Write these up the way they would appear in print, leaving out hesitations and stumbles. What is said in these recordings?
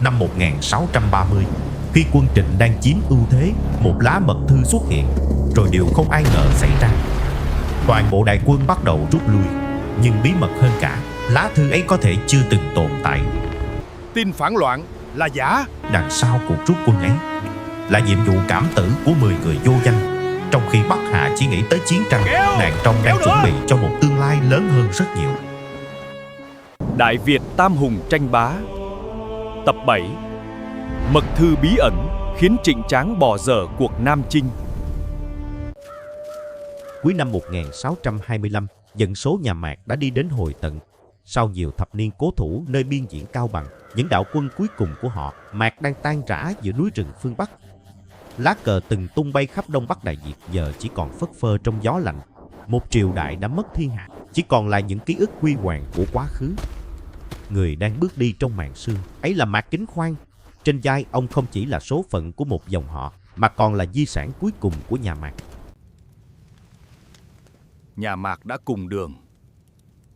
Năm 1630, khi quân Trịnh đang chiếm ưu thế, một lá mật thư xuất hiện, rồi điều không ai ngờ xảy ra. Toàn bộ đại quân bắt đầu rút lui, nhưng bí mật hơn cả, lá thư ấy có thể chưa từng tồn tại. Tin phản loạn là giả. Đằng sau cuộc rút quân ấy là nhiệm vụ cảm tử của 10 người vô danh, trong khi Bắc Hà chỉ nghĩ tới chiến tranh, nàng trong đang chuẩn bị cho một tương lai lớn hơn rất nhiều. Đại Việt Tam Hùng tranh bá. Tập 7. Mật thư bí ẩn khiến Trịnh Tráng bỏ dở cuộc Nam Chinh. Cuối năm 1625, dân số nhà Mạc đã đi đến hồi tận. Sau nhiều thập niên cố thủ nơi biên diễn Cao Bằng, những đạo quân cuối cùng của họ, Mạc đang tan rã giữa núi rừng phương Bắc. Lá cờ từng tung bay khắp Đông Bắc Đại Việt giờ chỉ còn phất phơ trong gió lạnh. Một triều đại đã mất thiên hạ, chỉ còn lại những ký ức huy hoàng của quá khứ. Người đang bước đi trong màn sương ấy là Mạc Kính Khoan. Trên vai ông không chỉ là số phận của một dòng họ, mà còn là di sản cuối cùng của nhà Mạc. Nhà Mạc đã cùng đường,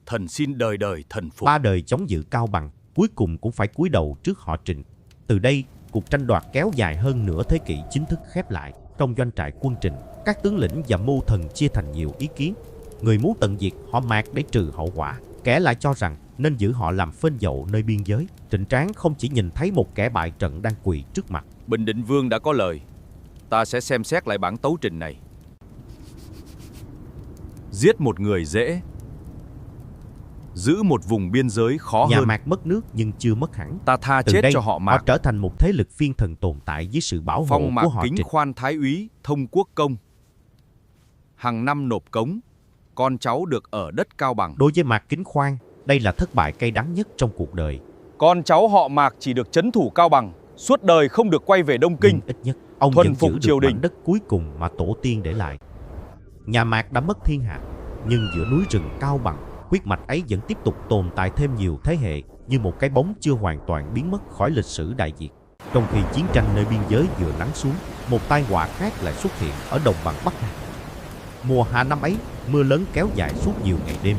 thần xin đời đời thần phục. 3 đời chống giữ Cao Bằng, cuối cùng cũng phải cúi đầu trước họ Trịnh. Từ đây, cuộc tranh đoạt kéo dài hơn nửa thế kỷ chính thức khép lại. Trong doanh trại quân Trịnh, các tướng lĩnh và mưu thần chia thành nhiều ý kiến. Người muốn tận diệt họ Mạc để trừ hậu quả, kẻ lại cho rằng nên giữ họ làm phên dậu nơi biên giới. Trịnh Tráng không chỉ nhìn thấy một kẻ bại trận đang quỳ trước mặt. Bình Định Vương đã có lời, ta sẽ xem xét lại bản tấu trình này. Giết một người dễ, giữ một vùng biên giới khó Nhà hơn. Mạc mất nước nhưng chưa mất hẳn. Ta tha Từ chết đây, cho họ họ Mạc. trở thành một thế lực phiên thần tồn tại dưới sự bảo hộ Phong Mạc của họ Kính Trịnh. Khoan Thái úy thông quốc công. Hàng năm nộp cống, con cháu được ở đất Cao Bằng. Đối với Mạc Kính Khoan, đây là thất bại cay đắng nhất trong cuộc đời. Con cháu họ Mạc chỉ được trấn thủ Cao Bằng, suốt đời không được quay về Đông Kinh. Nhưng ít nhất, ông Thuần vẫn phục giữ triều được đình. mảnh đất cuối cùng mà tổ tiên để lại. Nhà Mạc đã mất thiên hạ, nhưng giữa núi rừng Cao Bằng, huyết mạch ấy vẫn tiếp tục tồn tại thêm nhiều thế hệ, như một cái bóng chưa hoàn toàn biến mất khỏi lịch sử Đại Việt. Trong khi chiến tranh nơi biên giới vừa lắng xuống, một tai họa khác lại xuất hiện ở đồng bằng Bắc Hà. Mùa hạ năm ấy, mưa lớn kéo dài suốt nhiều ngày đêm.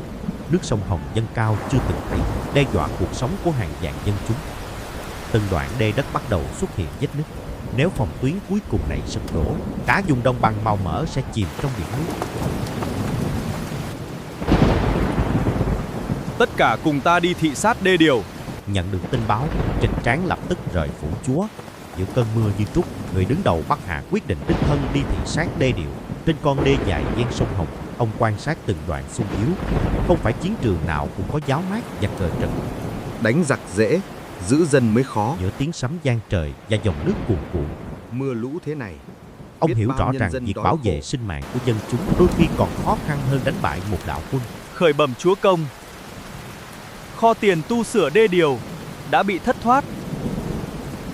Nước sông Hồng dâng cao chưa từng thấy, đe dọa cuộc sống của hàng vạn dân chúng. Từng đoạn đê đất bắt đầu xuất hiện vết nứt. Nếu phòng tuyến cuối cùng này sụp đổ, cả vùng đồng bằng màu mỡ sẽ chìm trong biển nước. Tất cả cùng ta đi thị sát đê điều. Nhận được tin báo, Trịnh Tráng lập tức rời phủ chúa. Giữa cơn mưa như trút, người đứng đầu Bắc Hà quyết định đích thân đi thị sát đê điều. Trên con đê dài ven sông Hồng, ông quan sát từng đoạn xung yếu. Không phải chiến trường nào cũng có giáo mát và cờ trận. Đánh giặc dễ, giữ dân mới khó. Giữa tiếng sấm vang trời và dòng nước cuồn cuộn, Mưa lũ thế này, ông biết hiểu bao rõ nhân rằng dân việc đói bảo khổ. vệ sinh mạng của dân chúng đôi khi còn khó khăn hơn đánh bại một đạo quân. Khởi bẩm chúa công, kho tiền tu sửa đê điều đã bị thất thoát.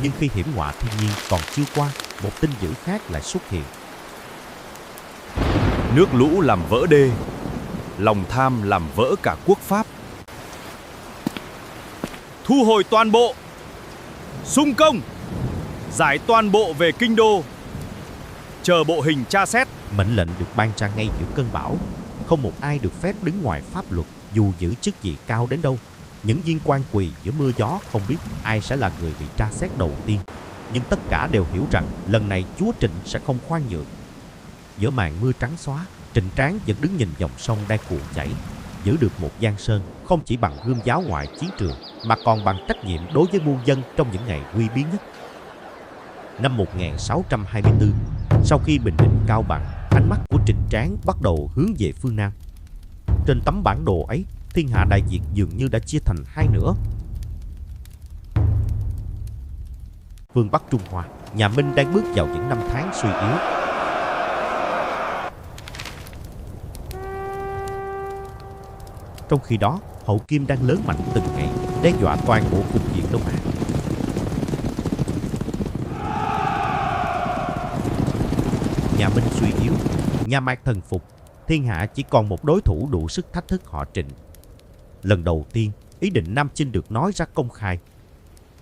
Nhưng khi hiểm họa thiên nhiên còn chưa qua, một tin dữ khác lại xuất hiện. Nước lũ làm vỡ đê, lòng tham làm vỡ cả quốc pháp. Thu hồi toàn bộ, xung công, giải toàn bộ về kinh đô, chờ bộ hình tra xét. Mệnh lệnh được ban ra ngay giữa cơn bão. Không một ai được phép đứng ngoài pháp luật, dù giữ chức vị cao đến đâu. Những viên quan quỳ giữa mưa gió không biết ai sẽ là người bị tra xét đầu tiên. Nhưng tất cả đều hiểu rằng lần này chúa Trịnh sẽ không khoan nhượng. Giữa màn mưa trắng xóa, Trịnh Tráng vẫn đứng nhìn dòng sông đang cuộn chảy, giữ được một giang sơn không chỉ bằng gươm giáo ngoại chiến trường, mà còn bằng trách nhiệm đối với muôn dân trong những ngày nguy biến nhất. Năm 1624, sau khi bình định Cao Bằng, ánh mắt của Trịnh Tráng bắt đầu hướng về phương Nam. Trên tấm bản đồ ấy, thiên hạ Đại Việt dường như đã chia thành hai nửa. Phương Bắc Trung Hoa, nhà Minh đang bước vào những năm tháng suy yếu. Trong khi đó, Hậu Kim đang lớn mạnh từng ngày, đe dọa toàn bộ cục diện Đông Á. Nhà Minh suy yếu, nhà Mạc thần phục, thiên hạ chỉ còn một đối thủ đủ sức thách thức họ Trịnh. Lần đầu tiên, ý định Nam Chinh được nói ra công khai.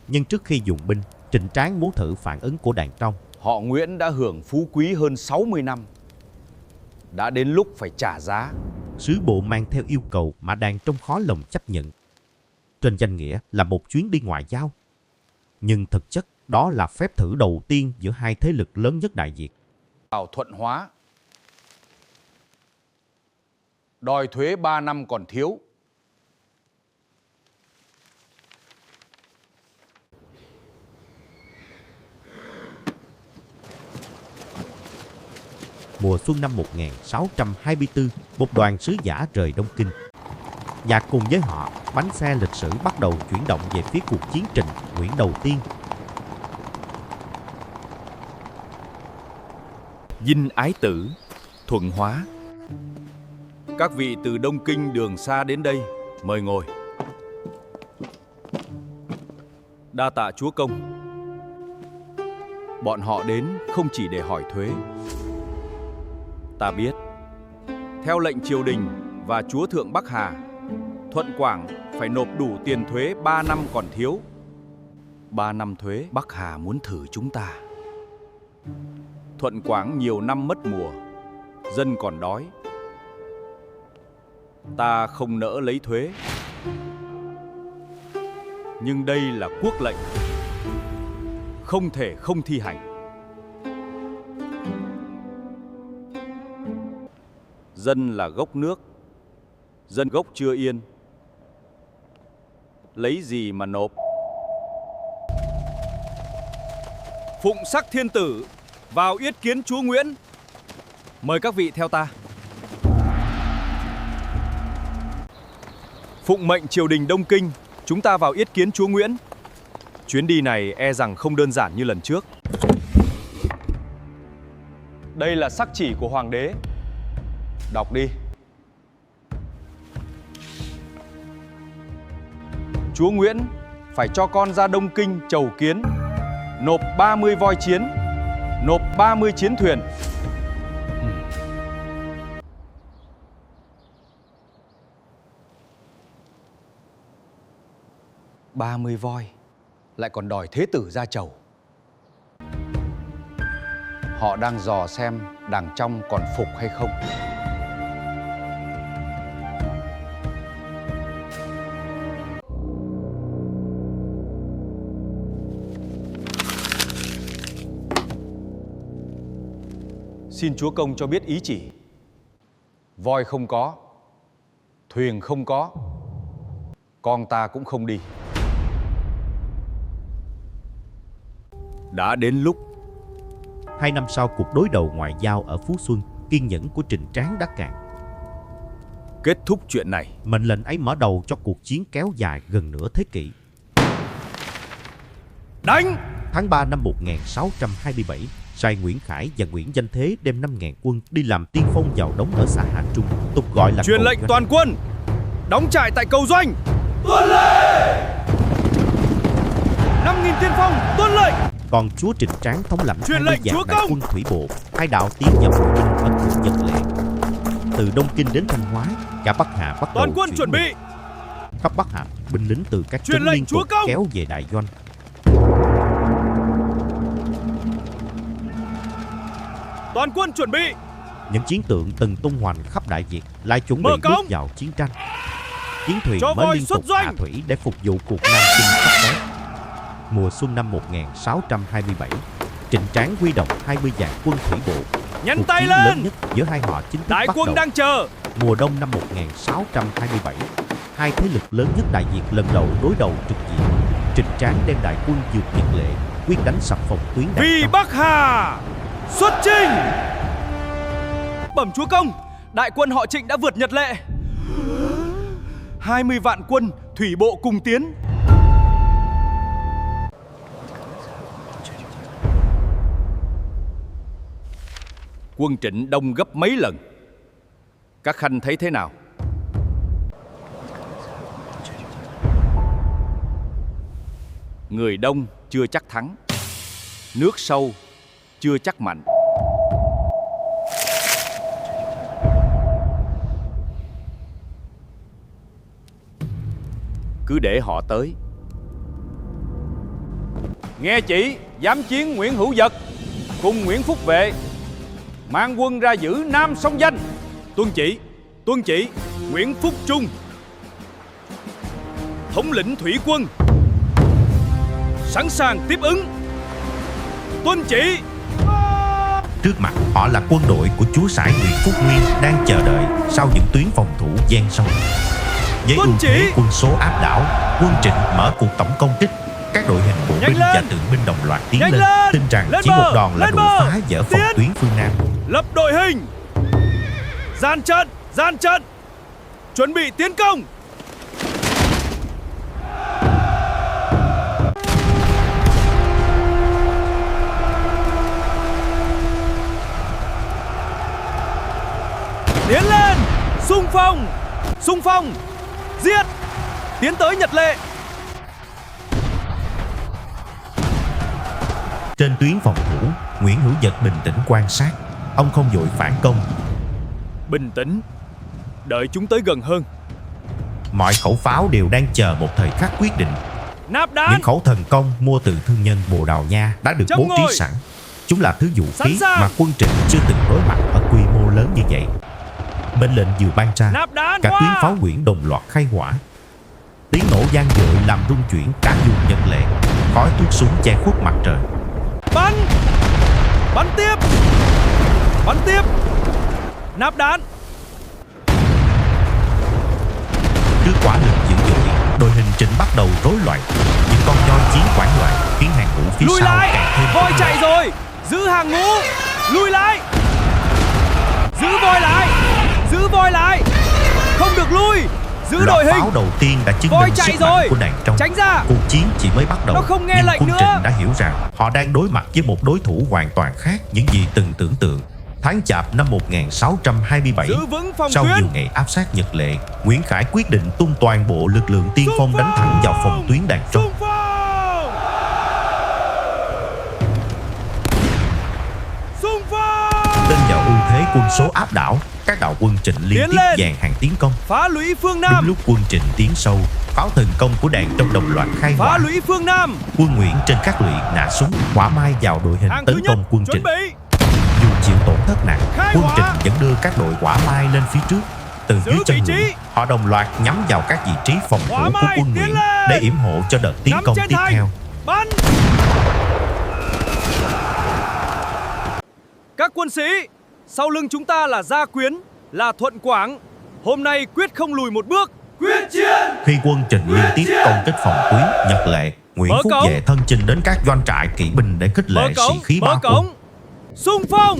Nhưng trước khi dùng binh, Trịnh Tráng muốn thử phản ứng của đàn trong. Họ Nguyễn đã hưởng phú quý hơn 60 năm. Đã đến lúc phải trả giá. Sứ bộ mang theo yêu cầu mà đàn trong khó lòng chấp nhận. Trên danh nghĩa là một chuyến đi ngoại giao. Nhưng thực chất đó là phép thử đầu tiên giữa hai thế lực lớn nhất Đại Việt. Vào thuận hóa. Đòi thuế 3 năm còn thiếu. Mùa xuân năm 1624, một đoàn sứ giả rời Đông Kinh. Và cùng với họ, bánh xe lịch sử bắt đầu chuyển động về phía cuộc chiến Trình Nguyễn đầu tiên. Dinh Ái Tử, Thuận Hóa. Các vị từ Đông Kinh đường xa đến đây, mời ngồi. Đa tạ chúa công. Bọn họ đến không chỉ để hỏi thuế. Ta biết, theo lệnh triều đình và chúa thượng Bắc Hà, Thuận Quảng phải nộp đủ tiền thuế 3 năm còn thiếu. 3 năm thuế, Bắc Hà muốn thử chúng ta. Thuận Quảng nhiều năm mất mùa, dân còn đói. Ta không nỡ lấy thuế. Nhưng đây là quốc lệnh, không thể không thi hành. Dân là gốc nước, dân gốc chưa yên. Lấy gì mà nộp? Phụng sắc thiên tử vào yết kiến chúa Nguyễn. Mời các vị theo ta. Phụng mệnh triều đình Đông Kinh, chúng ta vào yết kiến chúa Nguyễn. Chuyến đi này e rằng không đơn giản như lần trước. Đây là sắc chỉ của hoàng đế. Đọc đi. Chúa Nguyễn phải cho con ra Đông Kinh chầu kiến, nộp 30 voi chiến, nộp 30 chiến thuyền. 30 voi, lại còn đòi thế tử ra chầu. Họ đang dò xem đàng trong còn phục hay không. Xin chúa công cho biết ý chỉ. Voi không có, thuyền không có, con ta cũng không đi. Đã đến lúc. 2 năm sau cuộc đối đầu ngoại giao ở Phú Xuân, kiên nhẫn của Trình Tráng đã cạn. Kết thúc chuyện này. Mệnh lệnh ấy mở đầu cho cuộc chiến kéo dài gần nửa thế kỷ. Đánh! Tháng 3 năm 1627, sai Nguyễn Khải và Nguyễn Danh Thế đem 5.000 quân đi làm tiên phong vào đóng ở xã Hà Trung, tục gọi là truyền lệnh toàn quân đóng trại tại cầu Doanh. Tuân lệnh. 5.000 tiên phong tuân lệnh. Còn chúa Trình Tráng thống lãnh 20 vạn đại quân thủy bộ, hai đạo tiến vào bộ binh ấn của Nhật Lệ. Từ Đông Kinh đến Thanh Hóa, cả Bắc Hà bắt đầu toàn quân chuẩn bị. Khắp Bắc Hà, binh lính từ các trấn liên tục kéo về đại doanh. Toàn quân chuẩn bị. Những chiến tượng từng tung hoành khắp Đại Việt lại chuẩn bị bước vào chiến tranh. Chiến thuyền mới liên tục hạ thủy để phục vụ cuộc Nam Chinh sắp tới. Mùa xuân năm 1627, Trịnh Tráng huy động 20 vạn quân thủy bộ. Nhắn cuộc tay chiến lên. lớn nhất giữa hai họ chính thức đại bắt quân đầu. đang chờ. Mùa đông năm 1627, hai thế lực lớn nhất Đại Việt lần đầu đối đầu trực diện. Trịnh Tráng đem đại quân vượt Nhật Lệ, quyết đánh sập phòng tuyến Đàng Vì Trong. Bắc Hà xuất chinh. Bẩm chúa công, đại quân họ Trịnh đã vượt Nhật Lệ. 20 vạn quân thủy bộ cùng tiến. Quân Trịnh đông gấp mấy lần. Các khanh thấy thế nào? Người đông chưa chắc thắng, nước sâu chưa chắc mạnh. Cứ để họ tới. Nghe chỉ, giám chiến Nguyễn Hữu Dật cùng Nguyễn Phúc Vệ mang quân ra giữ Nam Sông Danh. Tuân chỉ, Nguyễn Phúc Trung thống lĩnh thủy quân Sẵn sàng tiếp ứng. Tuân chỉ. Trước mặt họ là quân đội của chúa sãi Nguyễn Phúc Nguyên đang chờ đợi sau những tuyến phòng thủ gian sâu. Với ưu thế quân số áp đảo, quân Trịnh mở cuộc tổng công kích. Các đội hình bộ binh và tượng binh đồng loạt tiến lên, tin rằng chỉ một đòn là đủ phá vỡ phòng tuyến phương Nam. Lập đội hình. Gian trận. Chuẩn bị tiến công. Tiến lên. Xung phong. Giết. Tiến tới Nhật Lệ. Trên tuyến phòng thủ, Nguyễn Hữu Dật bình tĩnh quan sát. Ông không vội phản công. Bình tĩnh. Đợi chúng tới gần hơn. Mọi khẩu pháo đều đang chờ một thời khắc quyết định. Nạp đạn. Những khẩu thần công mua từ thương nhân Bồ Đào Nha đã được bố trí sẵn. Chúng là thứ vũ khí mà quân Trịnh chưa từng đối mặt ở quy mô lớn như vậy. Mệnh lệnh vừa ban ra, cả tuyến pháo Nguyễn đồng loạt khai hỏa. Tiếng nổ vang dội làm rung chuyển cả vùng Nhật Lệ. Khói thuốc súng che khuất mặt trời. Bắn tiếp. Nạp đạn. Trước quả lực dữ dội, đội hình Trịnh bắt đầu rối loạn. Những con voi chiến hoảng loạn khiến hàng ngũ phía Lùi sau lại. càng thêm Voi chạy rồi. Giữ hàng ngũ. Lùi lại. Giữ voi lại. Không được lui. Giữ đội hình. Pháo đầu tiên đã chứng Voi minh chạy sức mạnh rồi. của đàn trong. Tránh ra. Cuộc chiến chỉ mới bắt đầu. Nó không nghe nhưng lệnh quân nữa. Trịnh đã hiểu rằng họ đang đối mặt với một đối thủ hoàn toàn khác những gì từng tưởng tượng. Tháng Chạp năm 1627, Giữ vững phòng sau tuyến. nhiều ngày áp sát Nhật Lệ, Nguyễn Khải quyết định tung toàn bộ lực lượng tiên phong đánh thẳng vào phòng tuyến đàn trong. Tin vào ưu thế quân số áp đảo, các đạo quân Trịnh liên Tiến tiếp lên. dàn hàng tiến công. Phá lũy phương Đúng Nam. lúc quân Trịnh tiến sâu, pháo thần công của đàn trong đồng loạt khai Phá hỏa. lũy phương Nam. Quân Nguyễn trên các lũy nã súng hỏa mai vào đội hình Hàng thứ tấn nhất. công quân Chuẩn Trịnh. bị. Dù chịu tổn thất nặng, Khai quân hỏa. Trịnh vẫn đưa các đội hỏa mai lên phía trước. Từ Giữ dưới chân vị trí. lũy, họ đồng loạt nhắm vào các vị trí phòng thủ Hỏa của mai, quân tiến Nguyễn lên. để yểm hộ cho đợt tiến Nắm công trên tiếp thành. theo. Bắn. Các quân sĩ, sau lưng chúng ta là Gia Quyến, là Thuận Quảng. Hôm nay quyết không lùi một bước. Quyết chiến. Khi quân Trịnh liên tiếp công kích phòng tuyến Nhật Lệ, Nguyễn Mở Phúc cổng. Vệ thân chinh đến các doanh trại kỵ binh để khích lệ sĩ khí ba quân. Xung phong.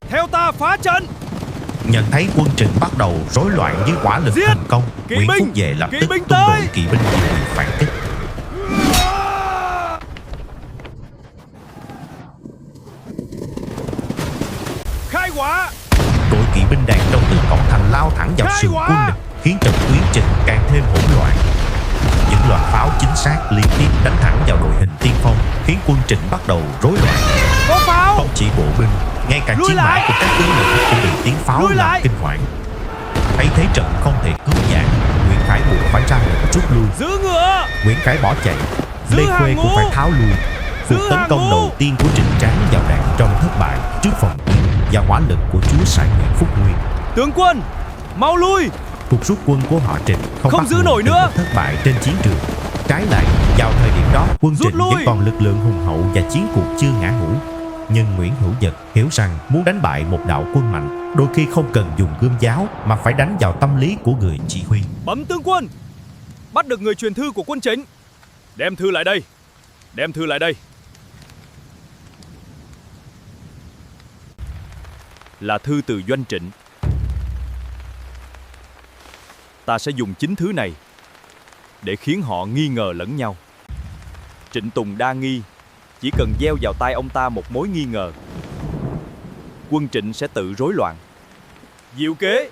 Theo ta phá trận. Nhận thấy quân Trịnh bắt đầu rối loạn dưới hỏa lực Giết. thần công, Kỵ Nguyễn binh. Phúc Vệ lập Kỵ tức binh tung tới. đội kỵ binh dự bị phản kích. Khai hỏa. Đội kỵ binh đàn trong từ cổng thành lao thẳng vào Khai sườn hỏa. quân địch, khiến trận tuyến Trịnh càng thêm hỗn loạn. Những loạt pháo chính xác liên tiếp đánh thẳng vào đội hình tiên phong, khiến quân Trịnh bắt đầu rối loạn. Có pháo. Không chỉ bộ binh, ngay cả Lùi chiến mã lại. của các tướng lĩnh cũng bị tiếng pháo Lùi làm lại. kinh hoàng. Thấy thế trận không thể cứu vãn, Nguyễn Khải buộc phải ra lệnh rút lui. Giữ ngựa. Nguyễn Khải bỏ chạy, Giữ Lê hàng Khuê cũng ngũ. phải tháo lui. Cuộc Giữ tấn hàng công ngũ. đầu tiên của Trịnh Tráng vào đàn trong thất bại trước phòng tuyến và hỏa lực của chúa sãi Nguyễn Phúc Nguyên. Tướng quân, mau lui. Cuộc rút quân của họ Trịnh không Không bắt giữ nguồn nổi từ nữa. một thất bại trên chiến trường. Trái lại, vào thời điểm đó, quân Rút Trịnh lui. vẫn còn lực lượng hùng hậu và chiến cuộc chưa ngã ngũ. Nhưng Nguyễn Hữu Dật hiểu rằng muốn đánh bại một đạo quân mạnh, đôi khi không cần dùng gươm giáo mà phải đánh vào tâm lý của người chỉ huy. Bẩm tướng quân. Bắt được người truyền thư của quân Trịnh. Đem thư lại đây. Là thư từ doanh Trịnh. Ta sẽ dùng chính thứ này để khiến họ nghi ngờ lẫn nhau. Trịnh Tùng đa nghi, chỉ cần gieo vào tai ông ta một mối nghi ngờ, quân Trịnh sẽ tự rối loạn. Diệu kế.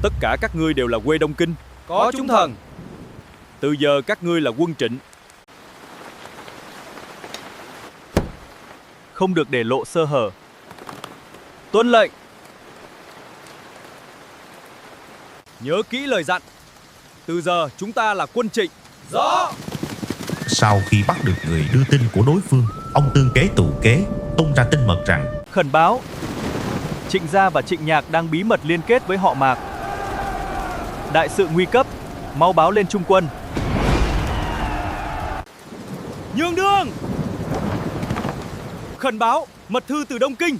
Tất cả các ngươi đều là quê Đông Kinh. Có chúng thần. Từ giờ các ngươi là quân Trịnh. Không được để lộ sơ hở. Tuân lệnh. Nhớ kỹ lời dặn. Từ giờ chúng ta là quân Trịnh. Rõ. Sau khi bắt được người đưa tin của đối phương, ông tương kế tụ kế, tung ra tin mật rằng Khẩn báo, Trịnh Gia và Trịnh Nhạc đang bí mật liên kết với họ Mạc. Đại sự nguy cấp, mau báo lên trung quân. Nhường đường! Khẩn báo, mật thư từ Đông Kinh.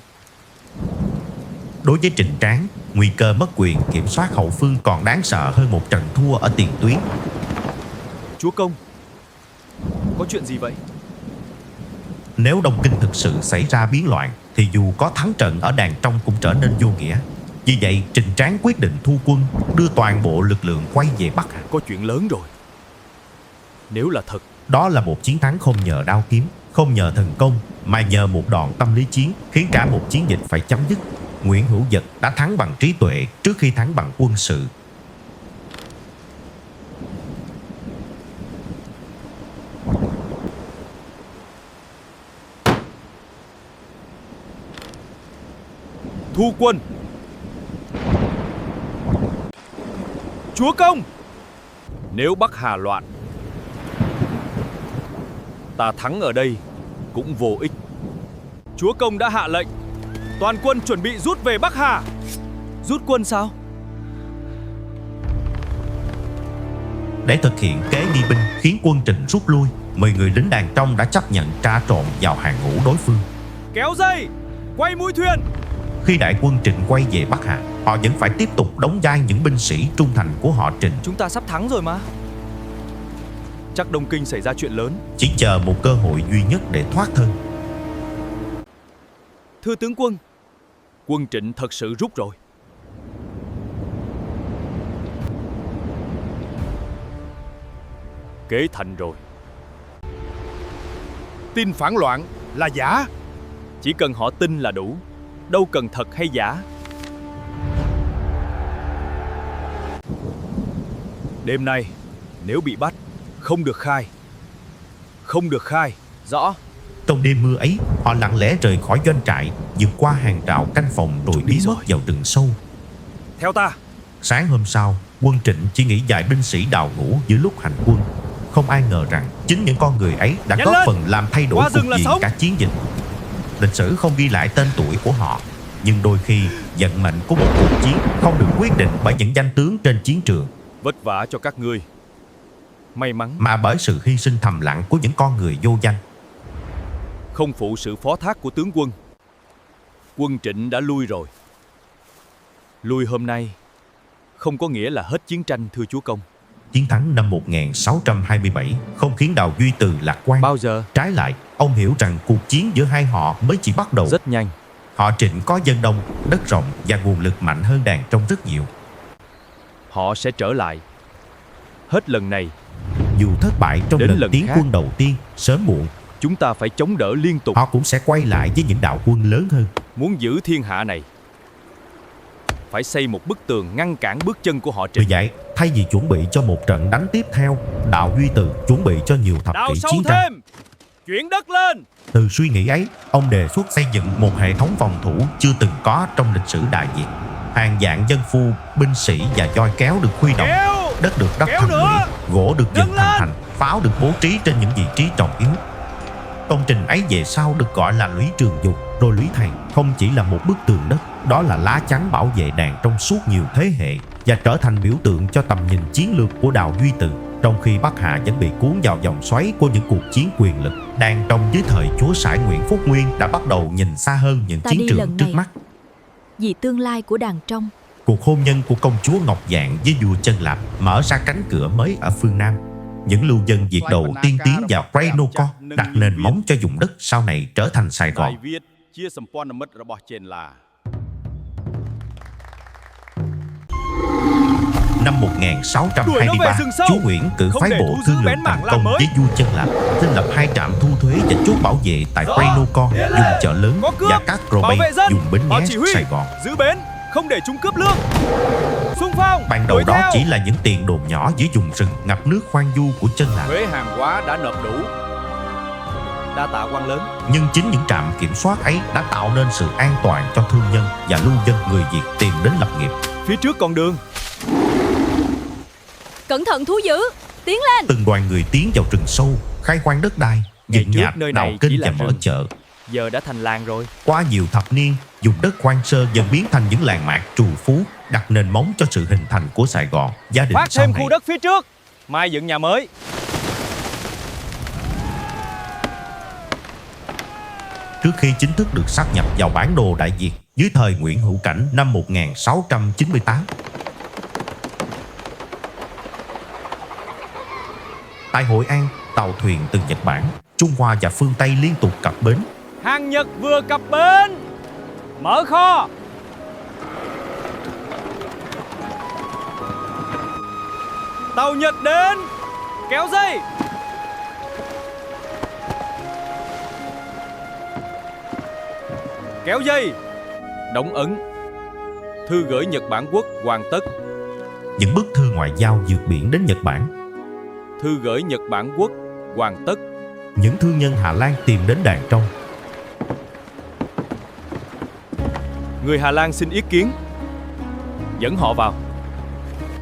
Đối với Trịnh Tráng, nguy cơ mất quyền kiểm soát hậu phương còn đáng sợ hơn một trận thua ở tiền tuyến. Chúa công, có chuyện gì vậy? Nếu Đông Kinh thực sự xảy ra biến loạn thì dù có thắng trận ở Đàn Trong cũng trở nên vô nghĩa. Vì vậy, Trịnh Tráng quyết định thu quân, đưa toàn bộ lực lượng quay về Bắc Hà. Có chuyện lớn rồi. Nếu là thật, Đó là một chiến thắng không nhờ đao kiếm, không nhờ thần công, mà nhờ một đòn tâm lý chiến, khiến cả một chiến dịch phải chấm dứt. Nguyễn Hữu Dật đã thắng bằng trí tuệ trước khi thắng bằng quân sự. thu quân. Chúa công! Nếu Bắc Hà loạn, ta thắng ở đây cũng vô ích. Chúa công đã hạ lệnh, toàn quân chuẩn bị rút về Bắc Hà. Rút quân sao? Để thực hiện kế nghi binh khiến quân Trịnh rút lui, 10 người lính Đàn Trong đã chấp nhận tra trộn vào hàng ngũ đối phương. Kéo dây, quay mũi thuyền. Khi đại quân Trịnh quay về Bắc Hà, họ vẫn phải tiếp tục đóng vai những binh sĩ trung thành của họ Trịnh. Chúng ta sắp thắng rồi mà. Chắc Đông Kinh xảy ra chuyện lớn. Chỉ chờ một cơ hội duy nhất để thoát thân. Thưa tướng quân, quân Trịnh thật sự rút rồi. Kế thành rồi. Tin phản loạn là giả. Chỉ cần họ tin là đủ, đâu cần thật hay giả. Đêm nay, nếu bị bắt, không được khai. Không được khai. Rõ. Trong đêm mưa ấy, họ lặng lẽ rời khỏi doanh trại, vượt qua hàng rào canh phòng rồi biến mất vào rừng sâu. Theo ta. Sáng hôm sau, quân Trịnh chỉ nghĩ vài binh sĩ đào ngũ giữa lúc hành quân. Không ai ngờ rằng chính những con người ấy đã Nhanh góp lên! phần làm thay đổi Qua cục rừng là diện sống! cả chiến dịch. Lịch sử không ghi lại tên tuổi của họ, nhưng đôi khi vận mệnh của một cuộc chiến không được quyết định bởi những danh tướng trên chiến trường, Vất vả cho các ngươi. May mắn mà bởi sự hy sinh thầm lặng của những con người vô danh. không phụ sự phó thác của tướng quân. Quân Trịnh đã lui rồi. Lui hôm nay không có nghĩa là hết chiến tranh, thưa chúa công. Chiến thắng năm 1627 không khiến Đào Duy Từ lạc quan. Bao giờ? Trái lại, ông hiểu rằng cuộc chiến giữa hai họ mới chỉ bắt đầu. Rất nhanh. Họ Trịnh có dân đông, đất rộng và nguồn lực mạnh hơn Đàn Trong rất nhiều. Họ sẽ trở lại. Hết lần này, Dù thất bại trong đến lần lần tiến khác. quân đầu tiên, sớm muộn chúng ta phải chống đỡ liên tục. họ cũng sẽ quay lại với những đạo quân lớn hơn. Muốn giữ thiên hạ này, phải xây một bức tường ngăn cản bước chân của họ Vì Trịnh. vậy, thay vì chuẩn bị cho một trận đánh tiếp theo, Đào Duy Từ chuẩn bị cho nhiều thập Đào kỷ sâu chiến tranh. thêm, chuyển đất lên. Từ suy nghĩ ấy, ông đề xuất xây dựng một hệ thống phòng thủ chưa từng có trong lịch sử Đại Việt. Hàng vạn dân phu, binh sĩ và voi kéo được huy động. Kéo, Đất được đắp kéo thẳng nữa. lũy, gỗ được dựng Nâng thành lên. thành, pháo được bố trí trên những vị trí trọng yếu. Công trình ấy về sau được gọi là lũy Trường Dục, rồi lũy Thầy không chỉ là một bức tường đất, đó là lá chắn bảo vệ Đàn Trong suốt nhiều thế hệ và trở thành biểu tượng cho tầm nhìn chiến lược của Đào Duy Từ. Trong khi Bắc Hà vẫn bị cuốn vào vòng xoáy của những cuộc chiến quyền lực, Đàn Trong dưới thời chúa Sải Nguyễn Phúc Nguyên đã bắt đầu nhìn xa hơn những Ta chiến đi trường lần trước này mắt. vì tương lai của Đàn Trong. Cuộc hôn nhân của công chúa Ngọc Dạng với vua Chân Lạp mở ra cánh cửa mới ở phương Nam. Những lưu dân Việt đầu tiên tiến vào Preinoco đặt nền móng cho vùng đất sau này trở thành Sài Gòn. đại Việt ជាសម្ព័ន្ធមិត្តរបស់ចេនឡា Năm 1623, chúa Nguyễn cử Không phái để bộ thu giữ thương lượng bén tấn mảng làm công mới. với vua Chân Lạp, thành lập 2 trạm thu thuế và chốt bảo vệ tại Preinoco, dùng chợ lớn, Có cướp, và các bảo Robay, vệ dân, dùng bến họ nghé chỉ huy, Sài Gòn. giữ bến, không để chúng cướp lương. Xung phong, Ban đầu đuổi đó theo. chỉ là những tiền đồn nhỏ giữa vùng rừng ngập nước khoan du của Chân Lạp. thuế hàng hóa đã nộp đủ. Đa tạ quan lớn. Nhưng chính những trạm kiểm soát ấy đã tạo nên sự an toàn cho thương nhân và lưu dân người Việt tìm đến lập nghiệp. Phía trước con đường. Cẩn thận thú dữ, tiến lên. Từng đoàn người tiến vào rừng sâu, khai quang đất đai, Ngày dựng trước nhạc, nơi đào này chỉ kênh là và mở rừng. chợ. Giờ đã thành làng rồi. Qua nhiều thập niên, vùng đất hoang sơ dần biến thành những làng mạc trù phú, đặt nền móng cho sự hình thành của Sài Gòn, gia đình Phát sau thêm này. khu đất phía trước, mai dựng nhà mới. Trước khi chính thức được sáp nhập vào bản đồ Đại Việt dưới thời Nguyễn Hữu Cảnh năm 1698. Tại Hội An, tàu thuyền từ Nhật Bản, Trung Hoa và phương Tây liên tục cập bến. Hàng Nhật vừa cập bến. Mở kho. Tàu Nhật đến. Kéo dây. Kéo dây. Đóng ấn. Thư gửi Nhật Bản quốc hoàn tất. Những bức thư ngoại giao vượt biển đến Nhật Bản. Thư gửi Nhật Bản quốc hoàn tất. Những thương nhân Hà Lan tìm đến Đàn Trong. Người Hà Lan xin ý kiến. Dẫn họ vào.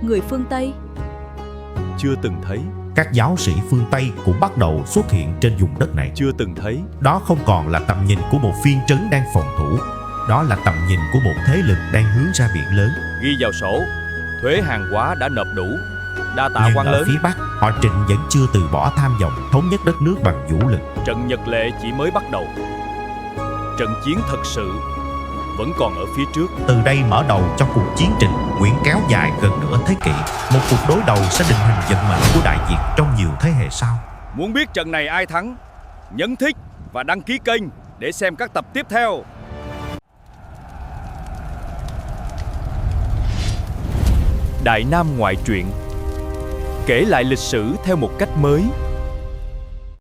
Người phương Tây. Chưa từng thấy. Các giáo sĩ phương Tây cũng bắt đầu xuất hiện trên vùng đất này. Chưa từng thấy. Đó không còn là tầm nhìn của một phiên trấn đang phòng thủ. Đó là tầm nhìn của một thế lực đang hướng ra biển lớn. Ghi vào sổ. Thuế hàng hóa đã nộp đủ. Đa tạ Nhưng quan ở lớn. phía Bắc, họ Trịnh vẫn chưa từ bỏ tham vọng thống nhất đất nước bằng vũ lực. Trận Nhật Lệ chỉ mới bắt đầu. Trận chiến thật sự vẫn còn ở phía trước. Từ đây mở đầu cho cuộc chiến Trịnh Nguyễn kéo dài gần nửa thế kỷ. Một cuộc đối đầu sẽ định hình vận mệnh của Đại Việt trong nhiều thế hệ sau. Muốn biết trận này ai thắng, nhấn thích và đăng ký kênh để xem các tập tiếp theo. Đại Nam ngoại truyện, kể lại lịch sử theo một cách mới.